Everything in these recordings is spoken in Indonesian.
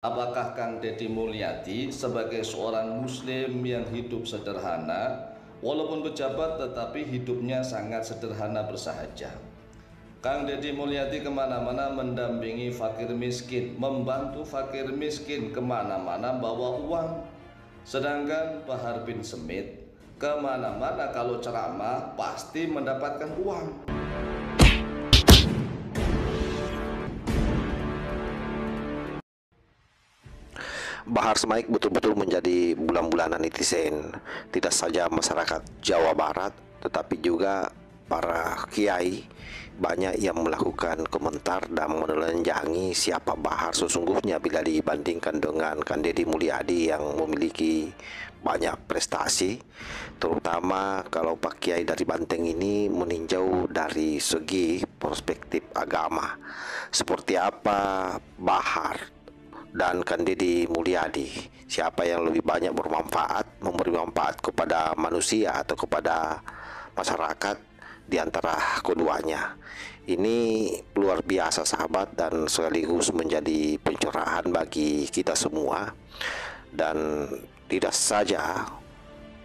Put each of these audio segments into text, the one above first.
Apakah Kang Deddy Mulyadi sebagai seorang muslim yang hidup sederhana, walaupun pejabat tetapi hidupnya sangat sederhana bersahaja? Kang Deddy Mulyadi kemana-mana mendampingi fakir miskin, membantu fakir miskin kemana-mana bawa uang. Sedangkan Bahar bin Smith kemana-mana kalau ceramah pasti mendapatkan uang. Bahar Smaik betul-betul menjadi bulan-bulanan netizen, tidak saja masyarakat Jawa Barat, tetapi juga para kiai banyak yang melakukan komentar dan menelanjangi siapa Bahar sesungguhnya bila dibandingkan dengan Kang Deddy Mulyadi yang memiliki banyak prestasi, terutama kalau Pak Kiai dari Banteng ini meninjau dari segi perspektif agama. Seperti apa Bahar dan Kang Deddy Mulyadi, siapa yang lebih banyak bermanfaat, memberi manfaat kepada manusia atau kepada masyarakat di antara keduanya. Ini luar biasa sahabat, dan sekaligus menjadi pencerahan bagi kita semua, dan tidak saja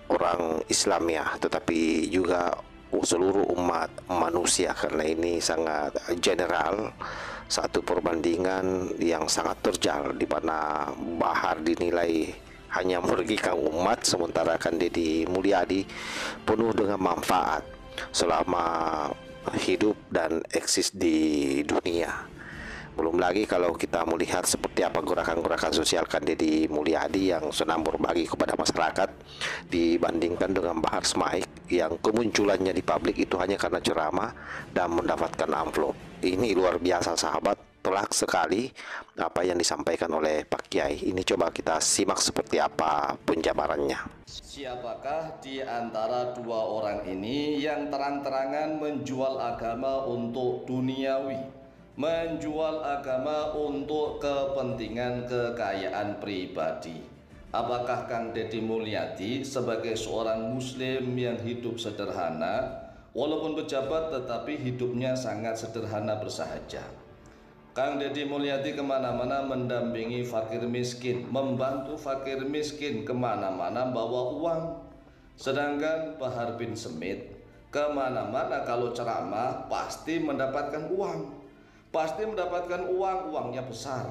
orang Islam ya, tetapi juga seluruh umat manusia, karena ini sangat general. Satu perbandingan yang sangat terjal di mana Bahar dinilai hanya merugikan umat, sementara Kang Deddy Mulyadi penuh dengan manfaat selama hidup dan eksis di dunia. Belum lagi kalau kita melihat seperti apa gerakan-gerakan sosial Kang Deddy Mulyadi yang senang berbagi kepada masyarakat dibandingkan dengan Bahar Smaik yang kemunculannya di publik itu hanya karena ceramah dan mendapatkan amplop. Ini luar biasa sahabat, telak sekali apa yang disampaikan oleh Pak Kiai. Ini coba kita simak seperti apa penjabarannya. Siapakah di antara dua orang ini yang terang-terangan menjual agama untuk duniawi, menjual agama untuk kepentingan kekayaan pribadi? Apakah Kang Deddy Mulyadi sebagai seorang muslim yang hidup sederhana, walaupun pejabat tetapi hidupnya sangat sederhana bersahaja? Kang Deddy Mulyadi kemana-mana mendampingi fakir miskin, membantu fakir miskin kemana-mana bawa uang. Sedangkan Bahar bin Smith kemana-mana kalau ceramah pasti mendapatkan uang. Pasti mendapatkan uang, uangnya besar.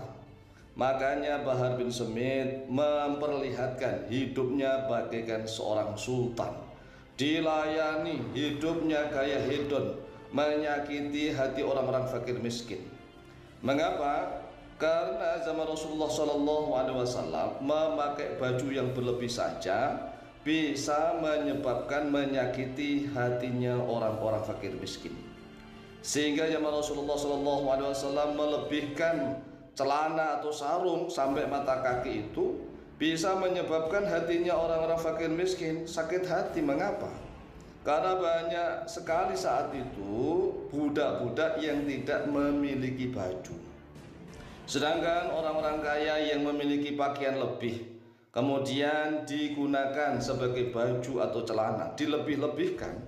Makanya Bahar bin Smith memperlihatkan hidupnya bagaikan seorang sultan, dilayani, hidupnya gaya hedon, menyakiti hati orang-orang fakir miskin. Mengapa? Karena zaman Rasulullah SAW memakai baju yang berlebih saja bisa menyebabkan menyakiti hatinya orang-orang fakir miskin. Sehingga zaman Rasulullah SAW melebihkan celana atau sarung sampai mata kaki itu bisa menyebabkan hatinya orang-orang fakir miskin sakit hati. Mengapa? Karena banyak sekali saat itu budak-budak yang tidak memiliki baju. Sedangkan orang-orang kaya yang memiliki pakaian lebih kemudian digunakan sebagai baju atau celana, dilebih-lebihkan,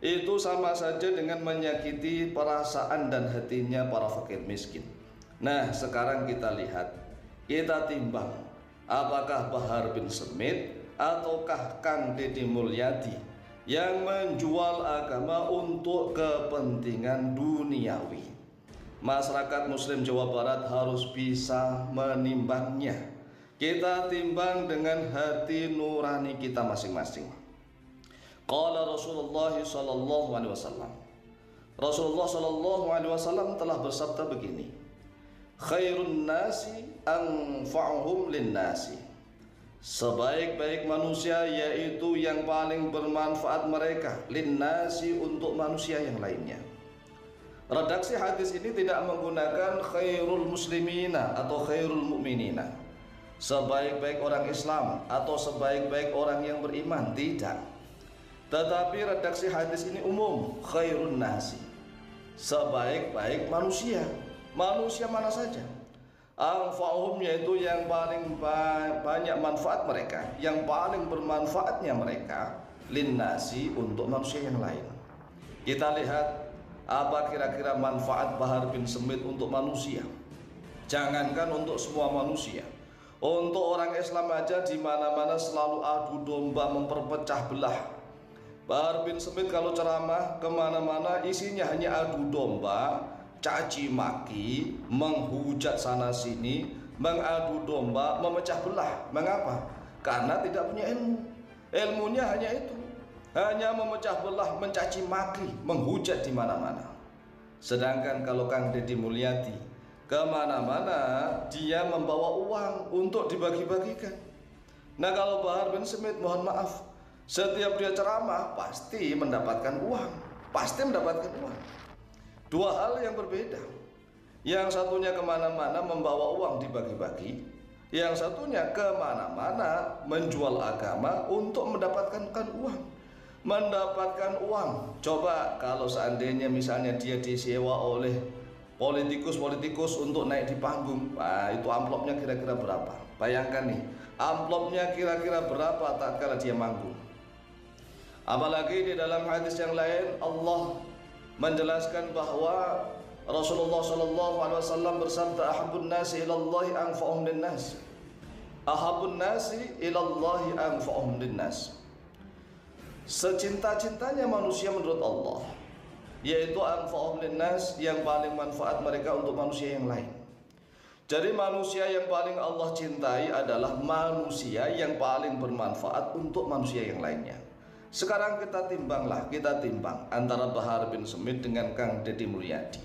itu sama saja dengan menyakiti perasaan dan hatinya para fakir miskin. Nah, sekarang kita lihat, kita timbang, apakah Bahar bin Smith ataukah Kang Deddy Mulyadi yang menjual agama untuk kepentingan duniawi? Masyarakat Muslim Jawa Barat harus bisa menimbangnya. Kita timbang dengan hati nurani kita masing-masing. Qala Rasulullah sallallahu alaihi wasallam. Rasulullah sallallahu alaihi wasallam telah bersabda begini: Khairun nasi anfa'uhum linnasi. Sebaik-baik manusia yaitu yang paling bermanfaat mereka linnasi, untuk manusia yang lainnya. Redaksi hadis ini tidak menggunakan khairul muslimina atau khairul mu'minina, sebaik-baik orang Islam atau sebaik-baik orang yang beriman, tidak. Tetapi redaksi hadis ini umum, khairun nasi, sebaik-baik manusia. Manusia mana saja. Anfa'uhum, yaitu yang paling banyak manfaat mereka, yang paling bermanfaatnya mereka, linnasi, untuk manusia yang lain. Kita lihat apa kira-kira manfaat Bahar bin Smith untuk manusia. Jangankan untuk semua manusia, Untuk orang Islam aja di mana-mana selalu adu domba memperpecah belah. Bahar bin Smith kalau ceramah kemana-mana isinya hanya adu domba, caci maki, menghujat sana sini, mengadu domba, memecah belah. Mengapa? Karena tidak punya ilmu. Ilmunya hanya itu, hanya memecah belah, mencaci maki, menghujat di mana-mana. Sedangkan kalau Kang Deddy Mulyadi kemana-mana dia membawa uang untuk dibagi-bagikan. Nah kalau Bahar bin Smith mohon maaf, setiap dia ceramah pasti mendapatkan uang, pasti mendapatkan uang. Dua hal yang berbeda. Yang satunya kemana-mana membawa uang dibagi-bagi, yang satunya kemana-mana menjual agama untuk mendapatkan uang. Mendapatkan uang. Coba kalau seandainya misalnya dia disewa oleh politikus untuk naik di panggung, nah, itu amplopnya kira-kira berapa? Bayangkan nih, amplopnya kira-kira berapa tatkala dia manggung. Apalagi di dalam hadis yang lain Allah menjelaskan bahwa Rasulullah SAW bersabda, ahabun nasi ilallahi anfa'uhum linnas. Ahabun nasi ilallahi anfa'uhum linnas. Secinta-cintanya manusia menurut Allah, yaitu anfa'uhum linnas, yang paling manfaat mereka untuk manusia yang lain. Jadi manusia yang paling Allah cintai adalah manusia yang paling bermanfaat untuk manusia yang lainnya. Sekarang kita timbang antara Bahar bin Smith dengan Kang Deddy Mulyadi.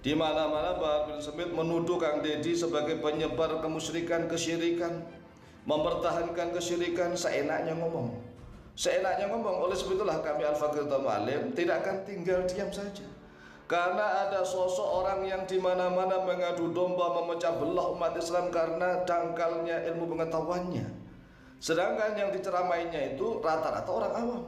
Di mana-mana Bahar bin Smith menuduh Kang Deddy sebagai penyebar kemusyrikan, kesyirikan, mempertahankan kesyirikan, seenaknya ngomong. Oleh sebab itulah kami Al-Faqih Alim tidak akan tinggal diam saja. Karena ada sosok orang yang di mana-mana mengadu domba, memecah belah umat Islam karena dangkalnya ilmu pengetahuannya. Sedangkan yang diceramainya itu rata-rata orang awam.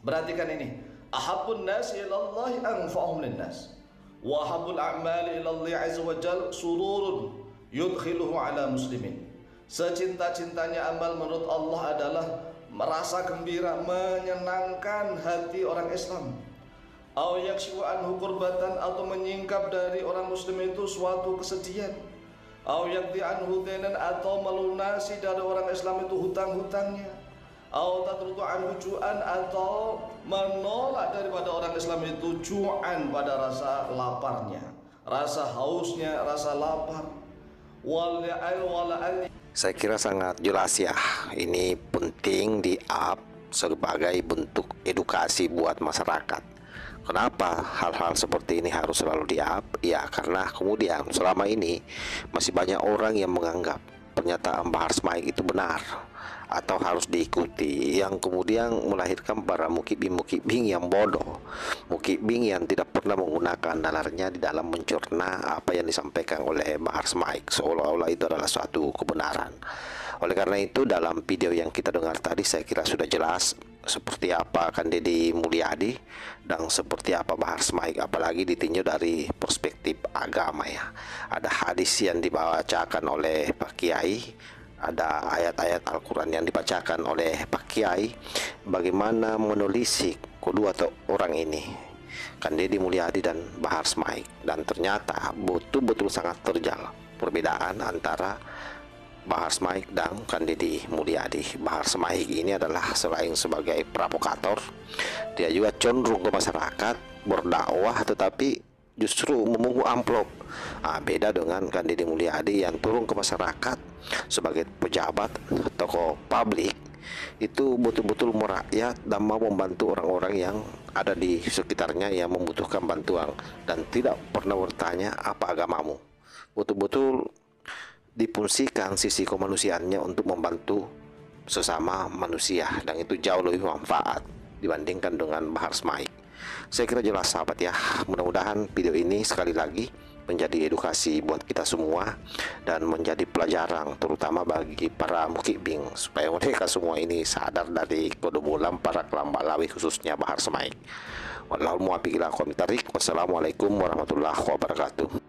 Perhatikan ini, ahabun nasi ilallahi anfa'uhum linnas, wa ahabul a'mali ilallahi azza wa jal sururun yudkhiluhu ala muslimin. Secinta-cintanya amal menurut Allah adalah merasa gembira, menyenangkan hati orang Islam. Au yakshifu anhu kurbatan, atau menyingkap dari orang muslim itu suatu kesedihan. Au yakdi anhu dainan, atau melunasi dari orang Islam itu hutang-hutangnya. Au tatrudu anhu ju'an, atau menolak daripada orang Islam itu ju'an, pada rasa laparnya, rasa hausnya, rasa lapar. Saya kira sangat jelas ya, ini penting di-up sebagai bentuk edukasi buat masyarakat. Kenapa hal-hal seperti ini harus selalu di-up? Ya karena kemudian selama ini masih banyak orang yang menganggap pernyataan Bahar Smaik itu benar atau harus diikuti, yang kemudian melahirkan para mukibing yang bodoh, mukibing yang tidak pernah menggunakan nalarnya di dalam mencerna apa yang disampaikan oleh Bahar Smaik, seolah-olah itu adalah suatu kebenaran. Oleh karena itu dalam video yang kita dengar tadi saya kira sudah jelas seperti apa Kang Deddy Mulyadi dan seperti apa Bahar Smaik, apalagi ditinjau dari perspektif agama ya. Ada hadis yang dibacakan oleh Pak Kiai, ada ayat-ayat Al-Quran yang dibacakan oleh Pak Kiai, bagaimana menelisik kedua orang ini, Kang Deddy Mulyadi dan Bahar Smaik, dan ternyata betul-betul sangat terjal perbedaan antara Bahar Smaik dan Kang Deddy Mulyadi. Bahar Smaik ini adalah selain sebagai provokator, dia juga cenderung ke masyarakat berdakwah tetapi justru memungut amplop. Beda dengan Kang Deddy Mulyadi yang turun ke masyarakat sebagai pejabat, tokoh publik, itu betul-betul merakyat dan mau membantu orang-orang yang ada di sekitarnya yang membutuhkan bantuan, dan tidak pernah bertanya apa agamamu. Betul-betul difungsikan sisi kemanusiaannya untuk membantu sesama manusia, dan itu jauh lebih manfaat dibandingkan dengan Bahar Smaik. Saya kira jelas sahabat ya. Mudah-mudahan video ini sekali lagi menjadi edukasi buat kita semua dan menjadi pelajaran terutama bagi para mukibing, supaya mereka semua ini sadar dari kebodohan para kelambalawi khususnya Bahar Smaik. Wallahul muwaffiq ila aqwamit thoriq. Wassalamualaikum warahmatullahi wabarakatuh.